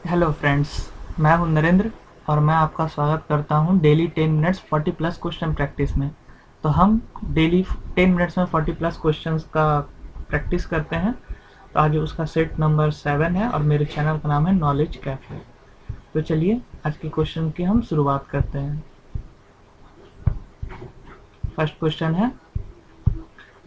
Hello friends, मैं हूं नरेंद्र और मैं आपका स्वागत करता हूं daily 10 minutes 40 plus question practice में। तो हम डेली 10 मिनट्स में 40 प्लस क्वेश्चंस का प्रैक्टिस करते हैं। तो आज उसका सेट नंबर 7 है और मेरे चैनल का नाम है नॉलेज कैफे। तो चलिए आज के क्वेश्चन की हम शुरुआत करते हैं। फर्स्ट क्वेश्चन है,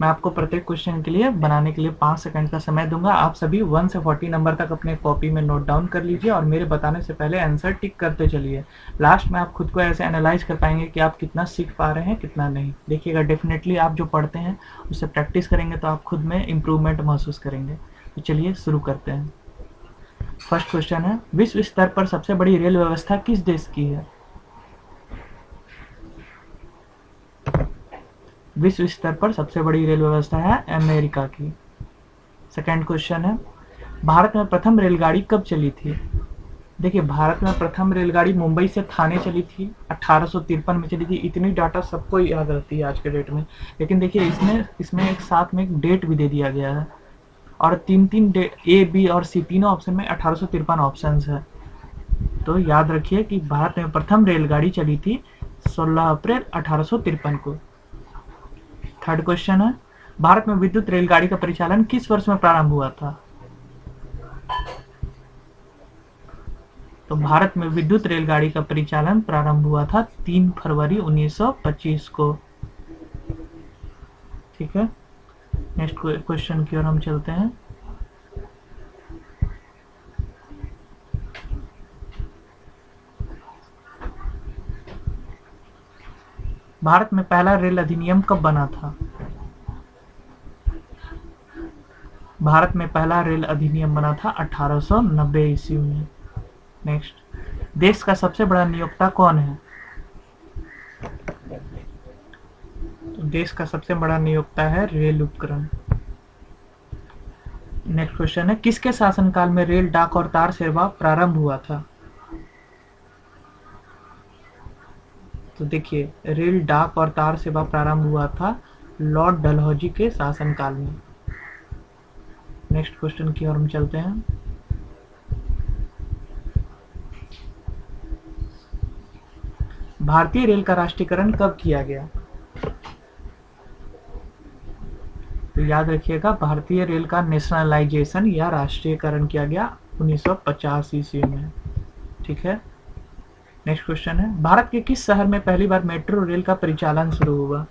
मैं आपको प्रत्येक क्वेश्चन के लिए बनाने के लिए 5 सेकंड का समय दूंगा। आप सभी 1 से 40 नंबर तक अपने कॉपी में नोट डाउन कर लीजिए और मेरे बताने से पहले आंसर टिक करते चलिए। लास्ट में आप खुद को ऐसे एनालाइज कर पाएंगे कि आप कितना सीख पा रहे हैं कितना नहीं। देखिएगा, डेफिनेटली आप जो पढ़ते हैं उससे प्रैक्टिस करेंगे तो आप खुद में इम्प्रूवमेंट महसूस करेंगे। तो चलिए शुरू करते हैं। फर्स्ट क्वेश्चन है, विश्व स्तर पर सबसे बड़ी रेल व्यवस्था किस देश की है? विश्व स्तर पर सबसे बड़ी रेल व्यवस्था है अमेरिका की। सेकेंड क्वेश्चन है, भारत में प्रथम रेलगाड़ी कब चली थी? देखिए, भारत में प्रथम रेलगाड़ी मुंबई से थाने चली थी, 1853 में चली थी। इतनी डाटा सबको याद रहती है आज के डेट में। लेकिन देखिए, इसमें एक साथ में एक डेट भी दे दिया गया है और तीन तीन ए, बी और सी तीनों ऑप्शन में 1853 ऑप्शन है। तो याद रखिए कि भारत में प्रथम रेलगाड़ी चली थी 16 अप्रैल 1853 को। थर्ड क्वेश्चन है, भारत में विद्युत रेलगाड़ी का परिचालन किस वर्ष में प्रारंभ हुआ था? तो भारत में विद्युत रेलगाड़ी का परिचालन प्रारंभ हुआ था 3 फरवरी 1925 को। ठीक है, नेक्स्ट क्वेश्चन की ओर हम चलते हैं। भारत में पहला रेल अधिनियम कब बना था? भारत में पहला रेल अधिनियम बना था 1890 ईस्वी में। नेक्स्ट, देश का सबसे बड़ा नियोक्ता कौन है? तो देश का सबसे बड़ा नियोक्ता है रेल उपकरण। नेक्स्ट क्वेश्चन है, किसके शासनकाल में रेल, डाक और तार सेवा प्रारंभ हुआ था? तो देखिए, रेल, डाक और तार सेवा प्रारंभ हुआ था लॉर्ड डलहौजी के शासनकाल में। नेक्स्ट क्वेश्चन की ओर हम चलते हैं। भारतीय रेल का राष्ट्रीयकरण कब किया गया? तो याद रखिएगा, भारतीय रेल का नेशनलाइजेशन या राष्ट्रीयकरण किया गया 1950 ईस्वी में। ठीक है, नेक्स्ट क्वेश्चन है, भारत के किस शहर में पहली बार मेट्रो रेल का परिचालन शुरू हुआ?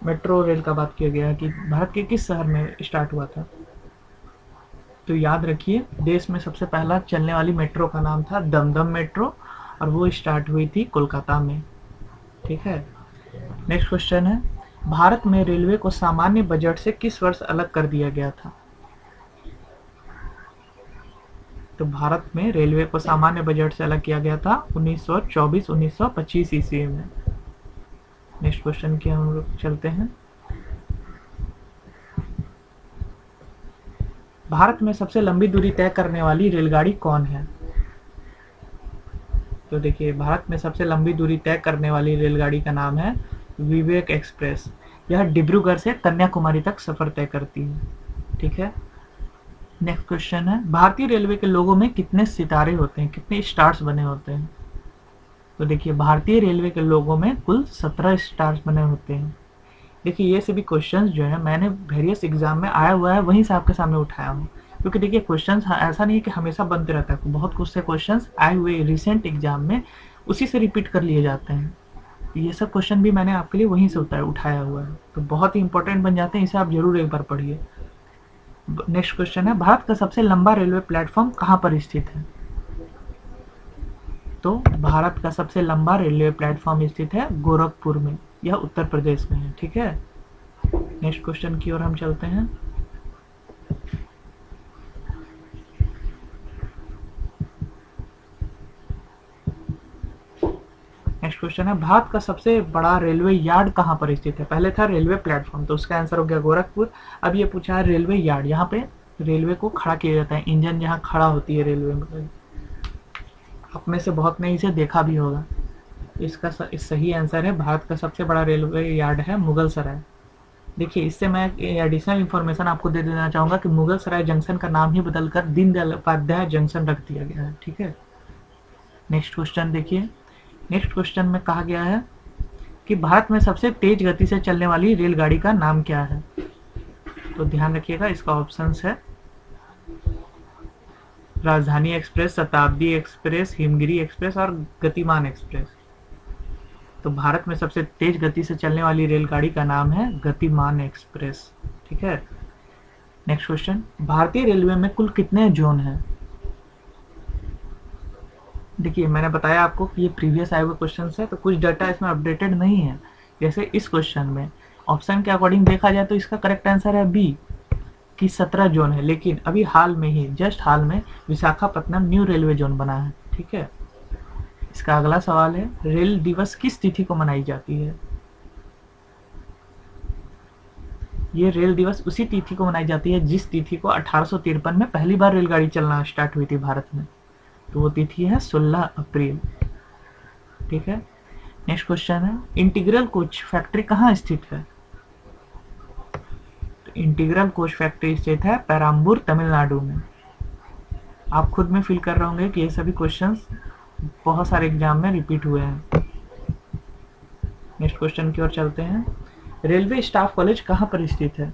मेट्रो रेल का बात किया गया कि भारत के किस शहर में स्टार्ट हुआ था? तो याद रखिए, देश में सबसे पहला चलने वाली मेट्रो का नाम था दमदम मेट्रो और वो स्टार्ट हुई थी कोलकाता में। ठीक है, नेक्स्ट क्वेश्चन है, भारत में रेलवे को सामान्य बजट से किस वर्ष अलग कर दिया गया था? तो भारत में रेलवे को सामान्य बजट से अलग किया गया था 1924-1925 ईस्वी में। नेक्स्ट क्वेश्चन की हम लोग चलते हैं। भारत में सबसे लंबी दूरी तय करने वाली रेलगाड़ी कौन है? तो देखिए, भारत में सबसे लंबी दूरी तय करने वाली रेलगाड़ी का नाम है विवेक एक्सप्रेस। यह डिब्रूगढ़ से कन्याकुमारी तक सफर तय करती है। ठीक है, नेक्स्ट क्वेश्चन है, भारतीय रेलवे के लोगों में कितने सितारे होते हैं, कितने स्टार्स बने होते हैं? तो देखिए, भारतीय रेलवे के लोगों में कुल 17 स्टार्स बने होते हैं। देखिए, ये सभी क्वेश्चंस जो है मैंने वेरियस एग्जाम में आया हुआ है वहीं से आपके सामने उठाया हूँ, क्योंकि देखिए क्वेश्चंस ऐसा नहीं है कि हमेशा बनते रहता है। बहुत कुछ से क्वेश्चंस आए हुए रिसेंट एग्जाम में उसी से रिपीट कर लिए जाते हैं। ये सब क्वेश्चन भी मैंने आपके लिए वहीं से उठाया हुआ है, तो बहुत ही इंपॉर्टेंट बन जाते हैं। इसे आप जरूर एक बार पढ़िए। नेक्स्ट क्वेश्चन है, भारत का सबसे लंबा रेलवे प्लेटफॉर्म कहाँ पर स्थित है? तो भारत का सबसे लंबा रेलवे प्लेटफॉर्म स्थित है गोरखपुर में, यह उत्तर प्रदेश में है। ठीक है, नेक्स्ट क्वेश्चन की ओर हम चलते हैं। नेक्स्ट क्वेश्चन है, भारत का सबसे बड़ा रेलवे यार्ड कहाँ पर स्थित है? पहले था रेलवे प्लेटफॉर्म, तो उसका आंसर हो गया गोरखपुर। अब ये पूछा है रेलवे यार्ड, यहाँ पे रेलवे को खड़ा किया जाता है, इंजन जहाँ खड़ा होती है रेलवे में। आप में से बहुत ने इसे देखा भी होगा। इसका सही आंसर है, भारत का सबसे बड़ा रेलवे यार्ड है मुगलसराय। देखिए इससे मैं एडिशनल इन्फॉर्मेशन आपको दे देना चाहूँगा कि मुगल सराय जंक्शन का नाम ही बदलकर दीनदयाल उपाध्याय जंक्शन रख दिया गया है। ठीक है, नेक्स्ट क्वेश्चन देखिए। नेक्स्ट क्वेश्चन में कहा गया है कि भारत में सबसे तेज गति से चलने वाली रेलगाड़ी का नाम क्या है? तो ध्यान रखिएगा, इसका ऑप्शंस है राजधानी एक्सप्रेस, शताब्दी एक्सप्रेस, हिमगिरी एक्सप्रेस और गतिमान एक्सप्रेस। तो भारत में सबसे तेज गति से चलने वाली रेलगाड़ी का नाम है गतिमान एक्सप्रेस। ठीक है, नेक्स्ट क्वेश्चन, भारतीय रेलवे में कुल कितने जोन हैं? देखिए मैंने बताया आपको कि ये प्रीवियस आए हुए क्वेश्चन है, तो कुछ डाटा इसमें अपडेटेड नहीं है। जैसे इस क्वेश्चन में ऑप्शन के अकॉर्डिंग देखा जाए तो इसका करेक्ट आंसर है बी कि 17 जोन है, लेकिन अभी हाल में ही जस्ट हाल में विशाखापट्टनम न्यू रेलवे जोन बना है। ठीक है, इसका अगला सवाल है रेल दिवस किस तिथि को मनाई जाती है? ये रेल दिवस उसी तिथि को मनाई जाती है जिस तिथि को 1853 में पहली बार रेलगाड़ी चलना स्टार्ट हुई थी भारत में, तो वो तिथि है 16 अप्रैल। ठीक है, नेक्स्ट क्वेश्चन है इंटीग्रल कोच फैक्ट्री कहाँ स्थित है? तो इंटीग्रल कोच फैक्ट्री स्थित है पेराम्बूर तमिलनाडु में। आप खुद में फील कर रहे होंगे कि ये सभी क्वेश्चंस बहुत सारे एग्जाम में रिपीट हुए हैं। नेक्स्ट क्वेश्चन की ओर चलते हैं। रेलवे स्टाफ कॉलेज कहाँ पर स्थित है?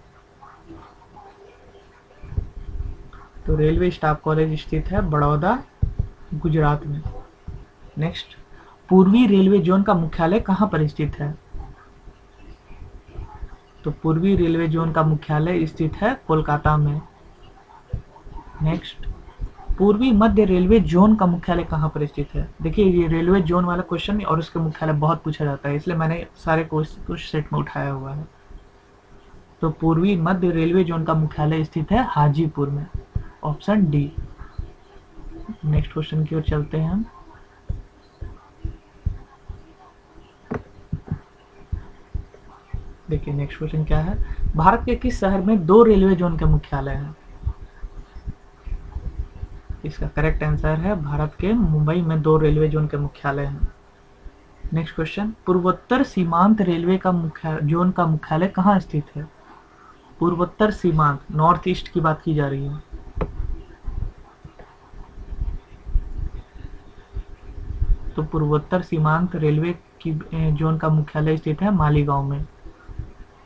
तो रेलवे स्टाफ कॉलेज स्थित है बड़ौदा, गुजरात में। नेक्स्ट, पूर्वी रेलवे जोन का मुख्यालय कहाँ पर स्थित है? तो पूर्वी रेलवे जोन का मुख्यालय स्थित है कोलकाता में। नेक्स्ट, पूर्वी मध्य रेलवे जोन का मुख्यालय कहाँ पर स्थित है? देखिए ये रेलवे जोन वाला क्वेश्चन और उसके मुख्यालय बहुत पूछा जाता है, इसलिए मैंने सारे कुछ सेट में उठाया हुआ है। तो पूर्वी मध्य रेलवे जोन का मुख्यालय स्थित है हाजीपुर में, ऑप्शन डी। नेक्स्ट क्वेश्चन की ओर चलते हैं हम। देखिए नेक्स्ट क्वेश्चन क्या है, भारत के किस शहर में 2 रेलवे जोन के मुख्यालय हैं? इसका करेक्ट आंसर है भारत के मुंबई में 2 रेलवे जोन के मुख्यालय हैं। नेक्स्ट क्वेश्चन, पूर्वोत्तर सीमांत रेलवे का जोन का मुख्यालय कहाँ स्थित है? पूर्वोत्तर सीमांत, नॉर्थ ईस्ट की बात की जा रही है। तो पूर्वोत्तर सीमांत रेलवे की जोन का मुख्यालय स्थित है मालीगांव में।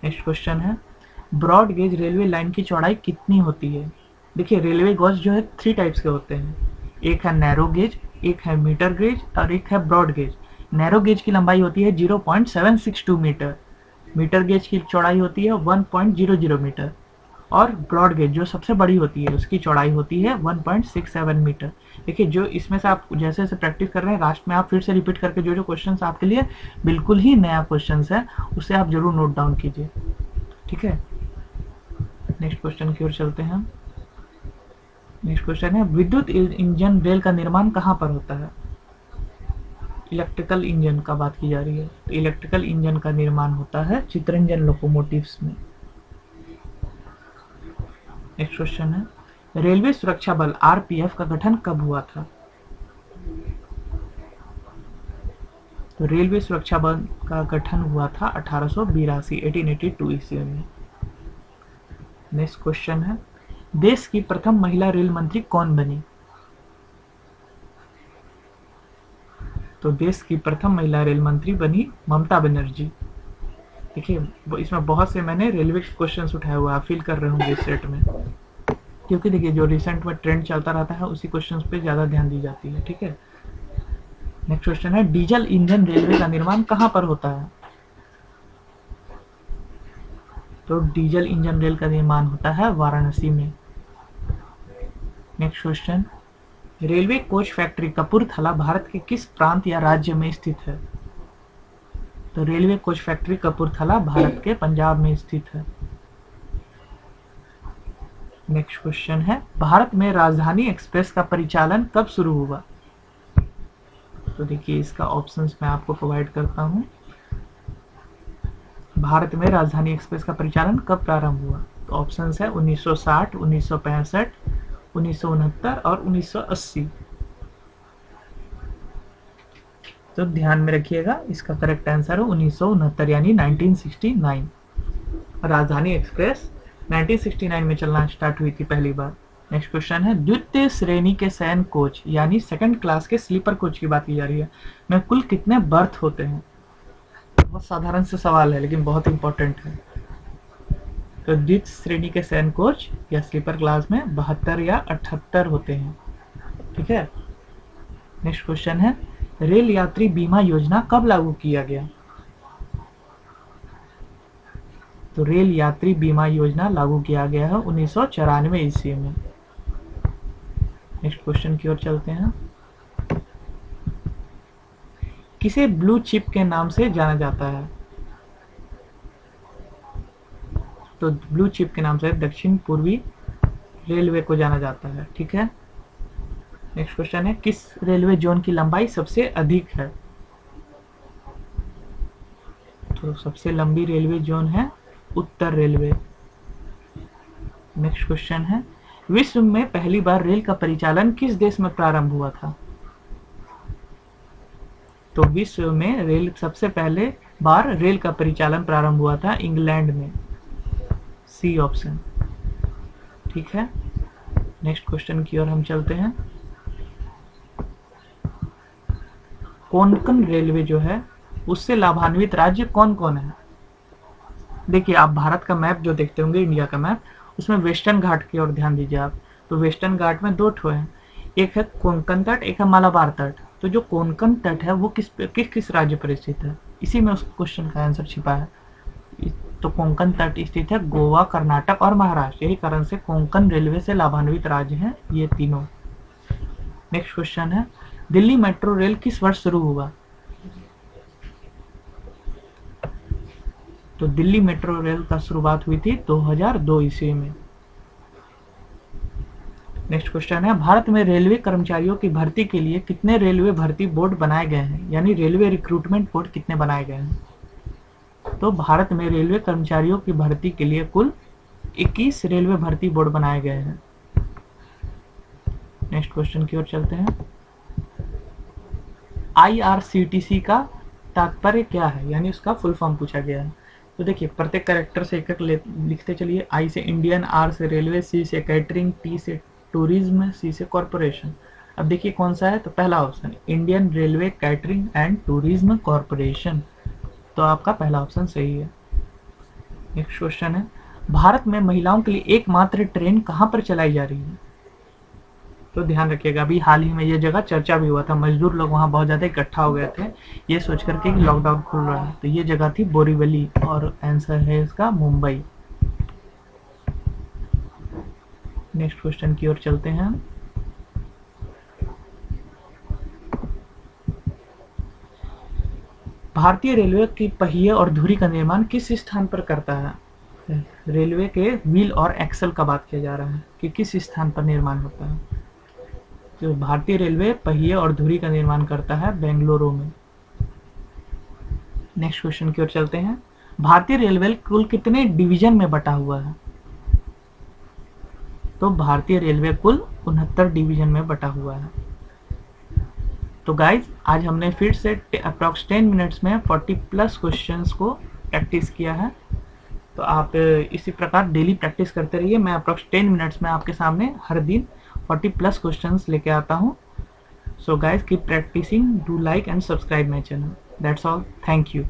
नेक्स्ट क्वेश्चन है ब्रॉड गेज रेलवे लाइन की चौड़ाई कितनी होती है? देखिए रेलवे गॉज जो है 3 टाइप्स के होते हैं, एक है नैरो गेज, एक है मीटर गेज और एक है ब्रॉड गेज। नैरो गेज की लंबाई होती है 0.762 मीटर, मीटर गेज की चौड़ाई होती है 1.00 मीटर और ब्रॉड गेज जो सबसे बड़ी होती है उसकी चौड़ाई होती है 1.67 मीटर। देखिए जो इसमें से आप जैसे जैसे प्रैक्टिस कर रहे हैं लास्ट में आप फिर से रिपीट करके जो जो क्वेश्चंस आपके लिए बिल्कुल ही नया क्वेश्चंस है उसे आप जरूर नोट डाउन कीजिए। ठीक है, नेक्स्ट क्वेश्चन की ओर चलते हैं। नेक्स्ट क्वेश्चन है विद्युत इंजन रेल का निर्माण कहाँ पर होता है? इलेक्ट्रिकल इंजन का बात की जा रही है, तो इलेक्ट्रिकल इंजन का निर्माण होता है चित्रंजन लोकोमोटिव्स में। नेक्स्ट क्वेश्चन है रेलवे सुरक्षा बल आरपीएफ का गठन कब हुआ था? तो रेलवे सुरक्षा बल का गठन हुआ था 1882 ईस्वी में। नेक्स्ट क्वेश्चन है देश की प्रथम महिला रेल मंत्री कौन बनी? तो देश की प्रथम महिला रेल मंत्री बनी ममता बनर्जी। देखिए इसमें बहुत से मैंने रेलवे क्वेश्चंस उठाए हुए आप फील कर रहे होंगे इस सेट में, क्योंकि देखिए जो रिसेंट में ट्रेंड चलता रहता है उसी क्वेश्चंस पे ज़्यादा ध्यान दी जाती है। ठीक है, नेक्स्ट क्वेश्चन है डीजल इंजन रेलवे का निर्माण कहाँ पर होता है? तो डीजल इंजन रेल का निर्माण होता है वाराणसी में। Next question, railway coach factory Kapurthala Bharat के किस प्रांत या राज्य में स्थित है? तो railway coach factory Kapurthala Bharat के पंजाब में स्थित है। नेक्स्ट क्वेश्चन है भारत में राजधानी एक्सप्रेस का परिचालन कब शुरू हुआ? तो देखिए इसका ऑप्शंस मैं आपको प्रोवाइड करता हूं। भारत में राजधानी एक्सप्रेस का परिचालन कब प्रारंभ हुआ? तो ऑप्शंस है 1960, 1965, 1969 और 1980। तो ध्यान में रखिएगा इसका करेक्ट आंसर है 1969 यानी 1969। राजधानी एक्सप्रेस 1969 में चलना स्टार्ट हुई थी पहली बार। नेक्स्ट क्वेश्चन है, द्वितीय श्रेणी के शयन कोच यानी सेकंड क्लास के स्लीपर कोच की बात की जा रही है, में कुल कितने बर्थ होते हैं? बहुत साधारण से सवाल है लेकिन बहुत इंपॉर्टेंट है। तो द्वितीय श्रेणी के शयन कोच या स्लीपर क्लास में 72 या 78 होते हैं। ठीक है। नेक्स्ट क्वेश्चन है, रेल यात्री बीमा योजना कब लागू किया गया? तो रेल यात्री बीमा योजना लागू किया गया है 1994 ईस्वी में। नेक्स्ट क्वेश्चन की ओर चलते हैं, किसे ब्लू चिप के नाम से जाना जाता है? तो ब्लू चिप के नाम से दक्षिण पूर्वी रेलवे को जाना जाता है। ठीक है। नेक्स्ट क्वेश्चन है, किस रेलवे जोन की लंबाई सबसे अधिक है? तो सबसे लंबी रेलवे जोन है उत्तर रेलवे। नेक्स्ट क्वेश्चन है, विश्व में पहली बार रेल का परिचालन किस देश में प्रारंभ हुआ था? तो विश्व में सबसे पहले बार रेल का परिचालन प्रारंभ हुआ था इंग्लैंड में। C option. ठीक है। नेक्स्ट क्वेश्चन की ओर हम चलते हैं, कोंकण रेलवे जो है उससे लाभान्वित राज्य कौन कौन है? देखिए, आप भारत का मैप जो देखते होंगे, इंडिया का मैप, उसमें वेस्टर्न घाट की ओर ध्यान दीजिए आप। तो वेस्टर्न घाट में दो ठो है, एक है कोंकण तट, एक है मालाबार तट। तो जो कोंकण तट है वो किस राज्य पर स्थित है? इसी में उस क्वेश्चन का आंसर छिपा है। तो कोंकण तट स्थित है गोवा, कर्नाटक और महाराष्ट्र। यही कारण से कोंकण रेलवे से लाभान्वित राज्य हैं ये तीनों। नेक्स्ट क्वेश्चन है, दिल्ली मेट्रो रेल किस वर्ष शुरू हुआ? तो दिल्ली मेट्रो रेल का शुरुआत हुई थी 2002 ईस्वी में। नेक्स्ट क्वेश्चन है, भारत में रेलवे कर्मचारियों की भर्ती के लिए कितने रेलवे भर्ती बोर्ड बनाए गए हैं, यानी रेलवे रिक्रूटमेंट बोर्ड कितने बनाए गए हैं? तो भारत में रेलवे कर्मचारियों की भर्ती के लिए कुल 21 रेलवे भर्ती बोर्ड बनाए गए हैं। नेक्स्ट क्वेश्चन की ओर चलते हैं, IRCTC का तात्पर्य क्या है, यानी उसका फुल फॉर्म पूछा गया है। तो देखिए, प्रत्येक कैरेक्टर से एक एक लिखते चलिए। I से इंडियन, R से रेलवे, C से कैटरिंग, T से टूरिज्म, C से कॉरपोरेशन। अब देखिए कौन सा है, तो पहला option Indian railway catering and tourism corporation. तो आपका पहला ऑप्शन सही है। नेक्स्ट क्वेश्चन है, भारत में महिलाओं के लिए एकमात्र ट्रेन कहाँ पर चलाई जा रही है? तो ध्यान रखिएगा, अभी हाल ही में ये जगह चर्चा भी हुआ था, मजदूर लोग वहाँ बहुत ज़्यादा इकट्ठा हो गए थे ये सोच करके कि लॉकडाउन खुल रहा है। तो ये जगह थी बोरीवली और आंसर है इसका मुंबई। नेक्स्ट क्वेश्चन की ओर चलते हैं, भारतीय रेलवे की पहिए और धुरी का निर्माण किस स्थान पर करता है? रेलवे के व्हील और एक्सल का बात किया जा रहा है कि किस स्थान पर निर्माण होता है। तो भारतीय रेलवे पहिए और धुरी का निर्माण करता है बेंगलुरु में। नेक्स्ट क्वेश्चन की ओर चलते हैं, भारतीय रेलवे कुल कितने डिवीजन में बटा हुआ है? तो भारतीय रेलवे कुल 69 डिवीजन में बटा हुआ है। तो गाइज, आज हमने फिर से अप्रॉक्स 10 मिनट्स में 40+ क्वेश्चंस को प्रैक्टिस किया है। तो आप इसी प्रकार डेली प्रैक्टिस करते रहिए। मैं अप्रॉक्स 10 मिनट्स में आपके सामने हर दिन 40+ क्वेश्चंस लेके आता हूँ। So guys, keep practising, do like and subscribe my channel. That's all, thank you.